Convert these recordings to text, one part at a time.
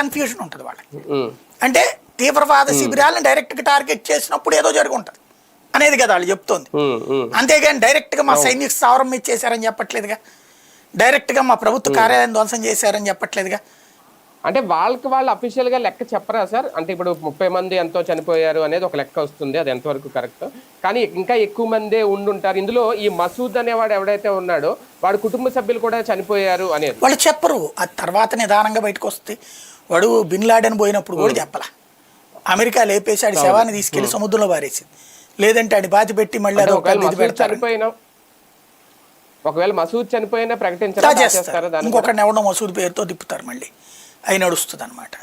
Confusion ఉంటుంది వాళ్ళకి. అంటే తీవ్రవాద శిబిరాలను డైరెక్ట్గా టార్గెట్ చేసినప్పుడు ఏదో జరిగి ఉంటుంది అనేది కదా వాళ్ళు చెప్తోంది. అంతేగాని డైరెక్ట్గా మా సైనిక స్థావరం మీద చేశారని చెప్పట్లేదుగా, డైరెక్ట్గా మా ప్రభుత్వ కార్యాలయం ధ్వంసం చేశారని చెప్పట్లేదుగా. అంటే వాళ్ళకి వాళ్ళు అఫీషియల్గా లెక్క చెప్పరా సార్? అంటే ఇప్పుడు 30 మంది ఎంతో చనిపోయారు అనేది ఒక లెక్క వస్తుంది, అది ఎంతవరకు కరెక్ట్? కానీ ఇంకా ఎక్కువ మందే ఉండుంటారు. ఇందులో ఈ మసూద్ అనేవాడు ఎవడైతే ఉన్నాడో వాడు కుటుంబ సభ్యులు కూడా చనిపోయారు అనేది వాళ్ళు చెప్పరు. అది తర్వాత నిదానంగా బయటకు వస్తుంది. వాడు బిన్ లాడెన్ పోయినప్పుడు కూడా చెప్పలా. అమెరికా లేపేసి ఆడి శవాన్ని తీసుకెళ్లి సముద్రంలో పారేసింది. లేదంటే ఆడి బాతి పెట్టి మళ్ళీ చనిపోయినా, ఒకవేళ మసూద్ చనిపోయినా ప్రకటించారు, ఇంకొకరిని ఎవడో మసూద్ పేరుతో తిప్పుతారు, మళ్ళీ అవి నడుస్తుంది అనమాట.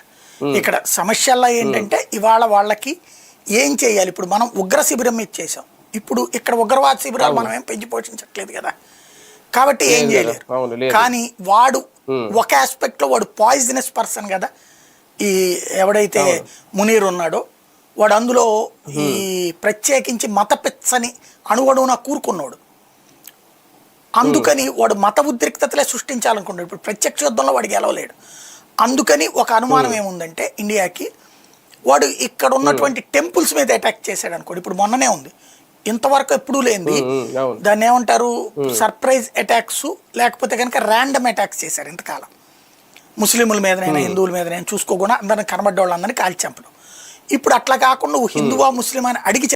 ఇక్కడ సమస్యల్లో ఏంటంటే ఇవాళ వాళ్ళకి ఏం చేయాలి. ఇప్పుడు మనం ఉగ్ర శిబిరం ఇచ్చేసాం, ఇప్పుడు ఇక్కడ ఉగ్రవాద శిబిరాలు మనం ఏం పెంచి పోషించట్లేదు కదా, కాబట్టి ఏం చేయలేరు. కానీ వాడు ఒక ఆస్పెక్ట్ లో వాడు పాయిజనస్ పర్సన్ కదా. ఈ ఎవడైతే మునీర్ ఉన్నాడో వాడు అందులో ఈ ప్రత్యేకించి మత పిచ్చని అణువణువున కూరుకున్నాడు. అందుకని వాడు మత ఉద్రిక్తతలే సృష్టించాలనుకున్నాడు. ఇప్పుడు ప్రత్యక్ష యుద్ధంలో వాడికి గెలవలేడు. అందుకని ఒక అనుమానం ఏముందంటే ఇండియాకి, వాడు ఇక్కడ ఉన్నటువంటి టెంపుల్స్ మీద అటాక్ చేశాడు అనుకోండి. ఇప్పుడు మొన్ననే ఉంది, ఇంతవరకు ఎప్పుడూ లేనిది. దాన్ని ఏమంటారు, సర్ప్రైజ్ అటాక్స్, లేకపోతే కనుక ర్యాండమ్ అటాక్స్ చేశారు ఇంతకాలం. ముస్లింల మీదనైనా హిందువుల మీదనైనా చూసుకోకుండా అందరిని కనబడ్డ వాళ్ళందరినీ కాల్చి చంపడం. ఇప్పుడు అట్లా కాకుండా హిందువా ముస్లిం అని అడిగి